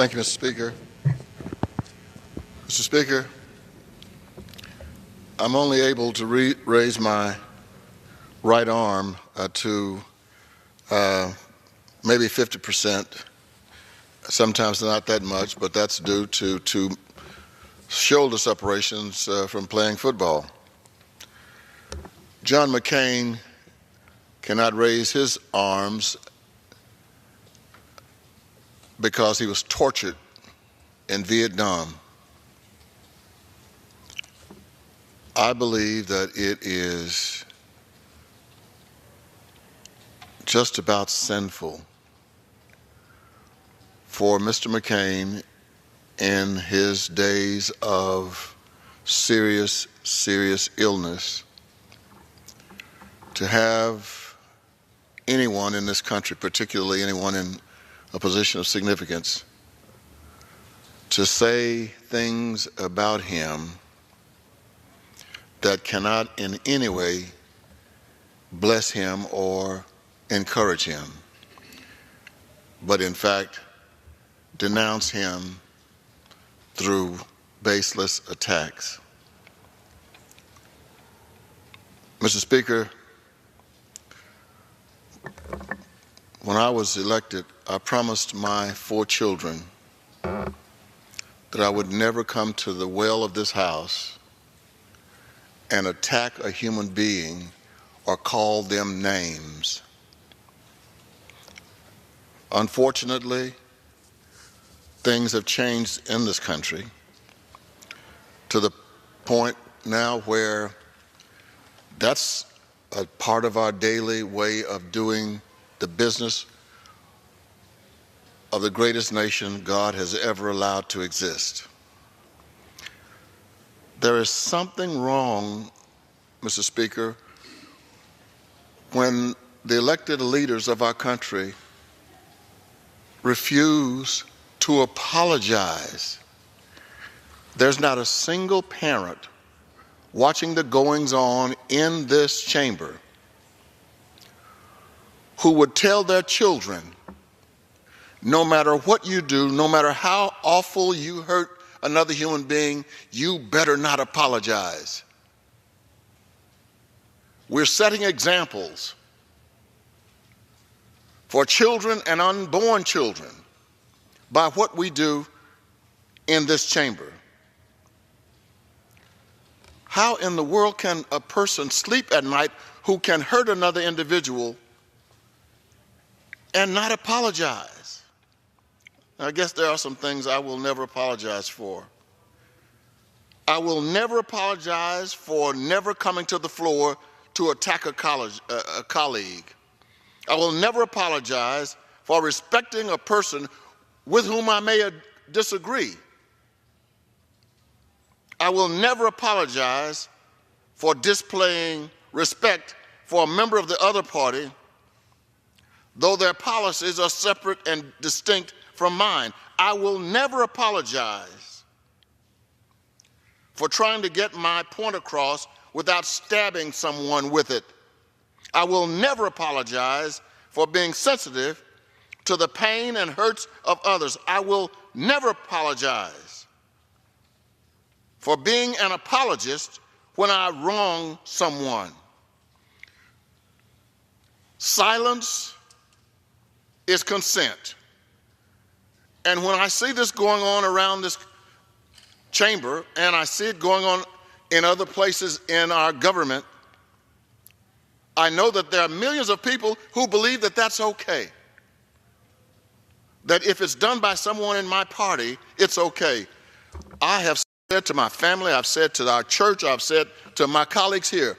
Thank you, Mr. Speaker. Mr. Speaker, I'm only able to raise my right arm to maybe 50%. Sometimes not that much, but that's due to shoulder separations from playing football. John McCain cannot raise his arms because he was tortured in Vietnam. I believe that it is just about sinful for Mr. McCain in his days of serious illness to have anyone in this country, particularly anyone in a position of significance, to say things about him that cannot in any way bless him or encourage him, but in fact denounce him through baseless attacks. Mr. Speaker, when I was elected, I promised my 4 children that I would never come to the well of this House and attack a human being or call them names. Unfortunately, things have changed in this country to the point now where that's a part of our daily way of doing the business of the greatest nation God has ever allowed to exist. There is something wrong, Mr. Speaker, when the elected leaders of our country refuse to apologize. There's not a single parent watching the goings-on in this chamber who would tell their children, no matter what you do, no matter how awful you hurt another human being, you better not apologize. We're setting examples for children and unborn children by what we do in this chamber. How in the world can a person sleep at night who can hurt another individual and not apologize? I guess there are some things I will never apologize for. I will never apologize for never coming to the floor to attack a colleague. I will never apologize for respecting a person with whom I may disagree. I will never apologize for displaying respect for a member of the other party, though their policies are separate and distinct from mine. I will never apologize for trying to get my point across without stabbing someone with it. I will never apologize for being sensitive to the pain and hurts of others. I will never apologize for being an apologist when I wrong someone. Silence is consent. And when I see this going on around this chamber, and I see it going on in other places in our government, I know that there are millions of people who believe that that's okay. That if it's done by someone in my party, it's okay. I have said to my family, I've said to our church, I've said to my colleagues here,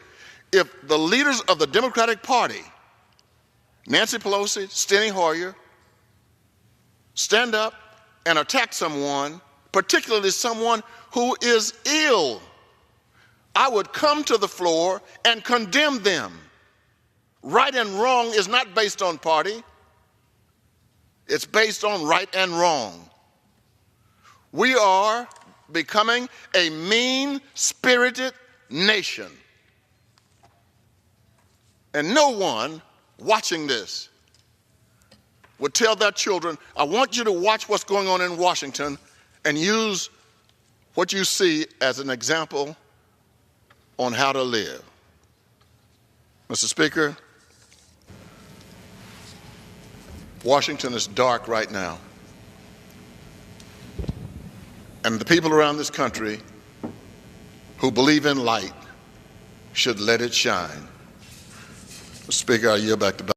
if the leaders of the Democratic Party, Nancy Pelosi, Steny Hoyer, stand up and attack someone, particularly someone who is ill, I would come to the floor and condemn them. Right and wrong is not based on party. It's based on right and wrong. We are becoming a mean-spirited nation. And no one watching this would tell their children, I want you to watch what's going on in Washington and use what you see as an example on how to live. Mr. Speaker, Washington is dark right now. And the people around this country who believe in light should let it shine. Mr. Speaker, I yield back to